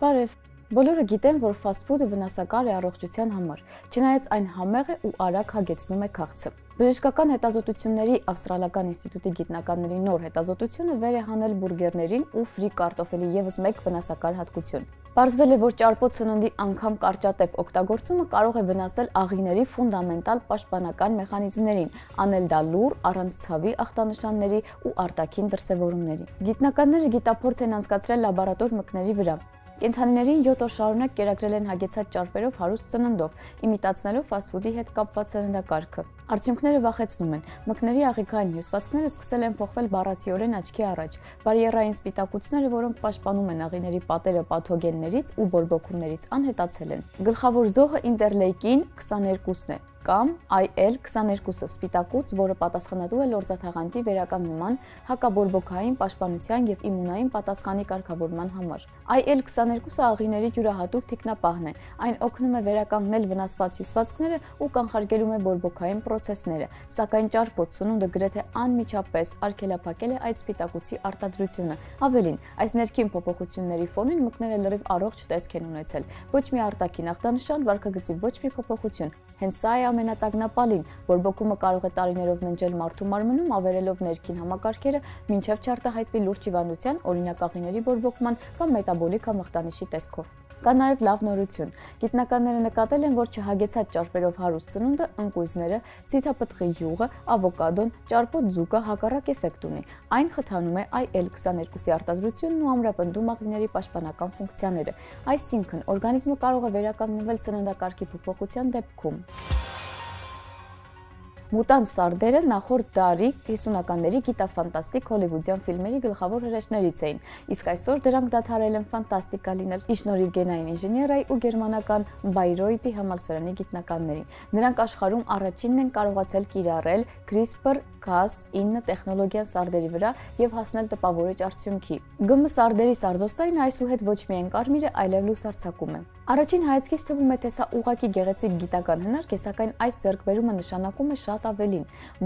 Բարև։ Բոլորը գիտեն, որ ֆասթ ֆուդը վնասակար է առողջության համար, չնայած այն համեղ է ու արագ հագեցնում է քաղցը։ Բժշկական հետազոտությունների Ավստրալական ինստիտուտի գիտնականների նոր հետազոտությունը վեր է հանել բուրգերներին ու ֆրի կարտոֆելի ևս մեկ վնասակար հատկություն։ Պարզվել է, որ ճարպոտ սննդի անգամ կարճատև օգտագործումը կարող է վնասել աղիների ֆունդամենտալ պաշտպանական մեխանիզմներին, անել դա լուռ, առանց ցավի ախտանշանների ու արտաքին դրսևորումների։ Գիտնականները գիտափորձ են անցկացրել լաբորատոր մկների վրա։ Կենդանիներին 7 օր շարունակ կերակրել են հագեցած ճարպերով հարուստ սննդով, իմիտացնելով ֆասթ ֆուդի հետ կապված սննդակարգը։ Արդյունքները վախեցնում են։ Մկների աղիքային հյուսվածքները սկսել են փոխվել բառացիորեն աչքի առաջ։ Բարիերային սպիտակուցները, որոնք պաշտպանում են աղիների պատերը պաթոգեններից ու բորբոքումներից, անհետացել են։ Գլխավոր զոհը ինտերլեյկին 22-ն է, կամ IL-22 սպիտակուց, որը պատասխանատու է լորձաթաղանթի վերականգնման, հակաբորբոքային պաշտպանության եւ իմունային պատասխանի կարգավորման համար։ IL-22 աղիների յուրահատուկ թիկնապահն է։ Այն օգնում է վերականգնել վնասված հյուսվածքները ու կանխարգելում է բորբոքային պրոցեսները, սակայն ճարպոտ սնունդը գրեթե անմիջապես արգելափակել է այդ սպիտակուցի արտադրությունը։ Ավելին, այս ներքին փոփոխությունների ֆոնին մկները լրիվ առողջ տեսք են ունեցել։ Ոչ մի արտաքին ախտանշան, վարքագծի ոչ մի փոփոխություն։ Հենց սա է ամենատագնապալին, բորբոքումը կարող է տարիներով ննջել մարդու մարմնում, ավերելով ներքին համակարգերը, մինչև չարտահայտվի լուրջ հիվանդության, օրինակ աղիների բորբոքման կամ մետաբոլիկ ամաղտանիշի տեսքով։ Կա նաև լավ նորություն։ Գիտնականները նկատել են, որ չհագեցած ճարպերով հարուստ սնունդը, ընկույզները, ցիթապտղի յուղը, ավոկադոն, ճարպոտ ձուկը հակառակ էֆեկտ ունի։ Այն խթանում է IL-22-ի արտադրությունն ու ամրապնդում աղիների պաշտպանական ֆունկցիաները։ Այսինքն, օրգանիզմը կարող է վերականգնվել սննդակարգի փոփոխության դեպքում։ Մուտանտ սարդերը նախորդ դարի 50-ականների գիտաֆանտաստիկ հոլիվուդյան ֆիլմերի գլխավոր հրեշներից էին, իսկ այսօր դրանք դադարել են ֆանտաստիկա լինել ի շնորհիվ գենային ինժեներիայի ու գերմանական Բայրոյթի համալսարանի գիտնականների։ Նրանք աշխարհում առաջինն են կարողացել կիրառել CRISPR-Cas9 տեխնոլոգիան սարդերի վրա եւ հասնել տպավորիչ արդյունքի։ ԳՄ սարդերի սարդոստայնը այսուհետ ոչ միայն կարմիր է, այլև լուսարձակում է։ Առաջին հայացքից թվում է, թե սա ուղղակի գեղեցիկ գիտական հնարք է, սակայն այս ձեռքբերումը նշանակում է շատ ավելին։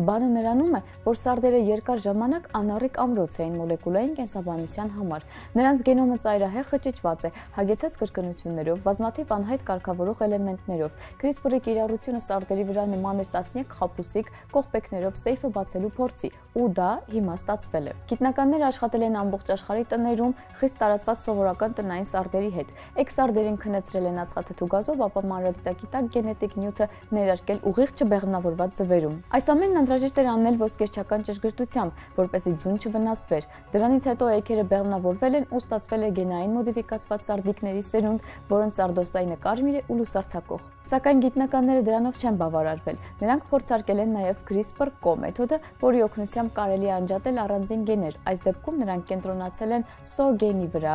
Բանը նրանում է, որ սարդերը երկար ժամանակ անառիկ ամրոց էին մոլեկուլային կենսաբանության համար։ Նրանց գենոմը ծայրահեղ խճճված է, հագեցած կրկնություններով, բազմաթիվ անհայտ կարգավորող էլեմենտներով։ CRISPR-ի կիրառությունը սարդերի վրա նման էր տասնյակ խաբուսիկ կողպեքներով սեյֆը բացելու փորձի, ու դա հիմա ստացվել է։ Գիտնականները աշխատել են ամբողջ աշխարհի տներում խիստ տարածված սովորական տնային սարդերի հետ։ Էքսարդերին քնեցրել են ածխաթթու գազով, ապա մանրադիտակի տակ գենետիկ նյութը ներարկել ուղիղ չբեղմնավորված ձվերում։ Այս ամենն անհրաժեշտ էր անել ոսկերչական ճշգրտությամբ, որպեսզի ձուն չվնասվեր։ Դրանից հետո էգերը բեղմնավորվել են ու ստացվել է գենային մոդիֆիկացված սարդիկների սերունդ, որոնց սարդոստայնը կարմիր է ու լուսարձակող։ Սակայն գիտնականները դրանով չեն բավարարվել։ Նրանք փորձարկել են նաև CRISPR-Cas մեթոդը, որի օգնությամբ կարելի է անջատել առանձին գեներ։ Այս դեպքում նրանք կենտրոնացել են SO գենի վրա,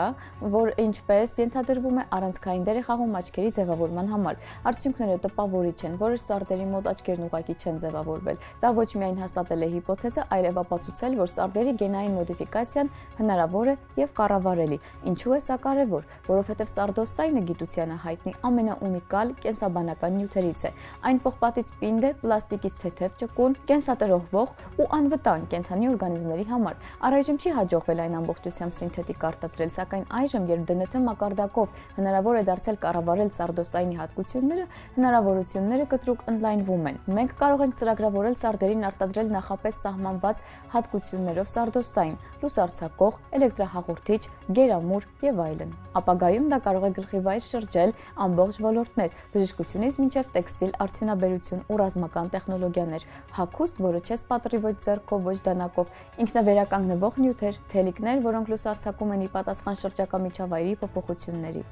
որ ինչպես ենթադրվում է առանցքային դեր է խաղում աչքերի ձևավորման համար։ Արդյունքները տպավորիչ են, որոշ սարդերի մոտ աչքերն ուղղակի չեն ձևավորվել։ Դա ոչ միայն հաստատել է հիպոթեզը, այլև ապացուցել, որ սարդերի գենային մոդիֆիկացիան հնարավոր է եւ կառավարելի։ Ինչու է սա կարևոր, որովհետեւ սարդոստայնը գիտությանը հայտնի ամենաունիկալ կենսաբանական նյութերից է։ Այն պողպատից պինդ է, պլաստիկից թեթև ճկուն, կենսատրոհվող ու անվտանգ կենդանի օրգանիզմների համար։ Առայժմ չի հաջողվել այն ամբողջությամբ սինթետիկ արտադրել, սակայն այժմ, երբ ԴՆԹ մակարդակով հնարավոր է դարձել կառավարել սարդոստայնի հատկությունները, հնարավորությունները կտրուկ ընդլայնվում են։ Մենք կարող ենք ծրագրավորել սարդերին արտադրել նախապես սահմանված հատկություններով սարդոստայն, լուսարձակող, էլեկտրահաղորդիչ, գերամուր եւ այլն։ Ապագայում դա կարող է գլխիվայր շրջել ամբողջ ոլորտներ, բժշկությունից մինչև տեքստիլ արդյունաբերություն ու ռազմական տեխնոլոգիաներ, հագուստ, որը չես պատռի ոչ ձեռքով, ոչ դանակով, ինքնավերականգնվող նյութեր, թելիկներ, որոնք լուսարձակում են ի պատասխան շրջակա միջավայրի փոփոխությունների։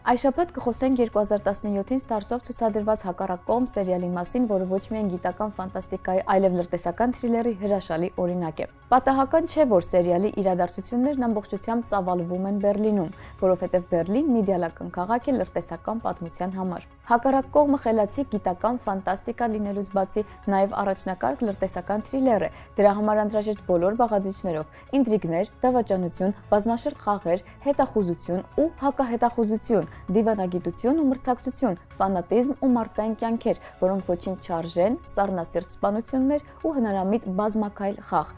Այս շաբաթ կխոսենք 2017-ին Stars-ով ցուցադրված Հակառակ կողմ սերիալի մասին, որը ոչ միայն գիտական ֆանտաստիկայի, այլև լրտեսական թրիլերի հրաշալի օրինակ է։ Պատահական չէ, որ սերիալի իրադարձություններն ամբողջությամբ ծավալվում են Բեռլինում, որովհետև Բեռլինն իդեալական քաղաք է լրտեսական պատմության համար։ Հակառակ կողմը խելացի գիտական ֆանտաստիկա լինելուց բացի նաև առաջնակարգ լրտեսական թրիլեր է։ Դրա համար անհրաժեշտ բոլոր բաղադրիչներով՝ ինտրիգներ, դավաճանություն, բազմաշերտ խաղեր, հետախուզություն ու հակահետախուզություն, դիվանագիտություն ու մրցակցություն, ֆանատիզմ ու մարդկային կյանքեր, որոնք ոչինչ չարժեն, սառնասիրտ սպանություններ ու հնարամիտ բազմակայլ խաղ։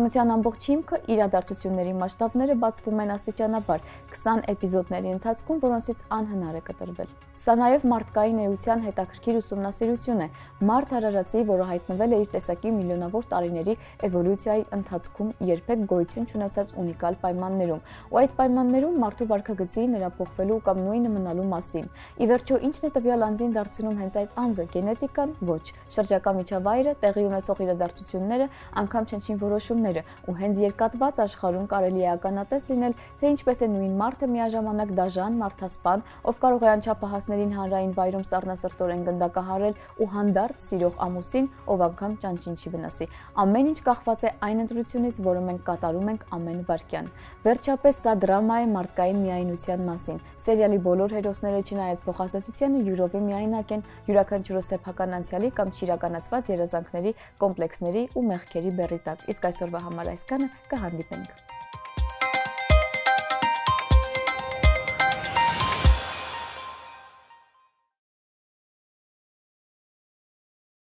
Պատմության ամբողջ հիմքը իրադարձությունների մասշտաբները բացվում են աստիճանաբար 20 էպիզոդների ընթացքում, որոնցից անհնար է կտրվել։ Սա նաև մարդկային էության հետաքրքիր ուսումնասիրություն է։ Մարդ արարածի, որը հայտնվել է իր տեսակի միլիոնավոր տարիների էվոլյուցիայի ընթացքում երբեք գոյություն չունեցած ունիկալ պայմաններում, ու այդ պայմաններում մարդու վարքագծի, նրա փոխվելու կամ նույնը մնալու մասին։ Ի վերջո, ինչն է տվյալ անձին դարձնում հենց այդ անձը, գենետիկան, ոչ, շրջակա միջավայրը, տեղի ունեցող իրադարձությունները, անգամ չնչին որոշումները, ու հենց երկաթված աշխարհում կարելի է ականատես լինել, թե ինչպես է նույն մարդը միաժամանակ դաժան, մարդասպան, ով կարող է անչափահասներին հանրային վայրում սառնասրտորեն գնդակահարել ու հանդարտ սիրող ամուսին, ով անգամ ճանճին չի վնասի։ Ամեն ինչ կախված է այն ընտրությունից, որը մենք կատարում ենք ամեն վայրկյան։ Վերջապես, սա դրամա է մարդկային միայնության մասին։ Սերիալի բոլոր հերոսները, չնայած փոխազդեցությանը, յուրովի միայնակ են, յուրաքանչյուրը սեփական անցյալի կամ չիրականացված երազանքների, կոմպլեքսների ու մեղքերի բեռի տակ։ Իսկ այսօրվա համար այսքանը, կհանդիպենք։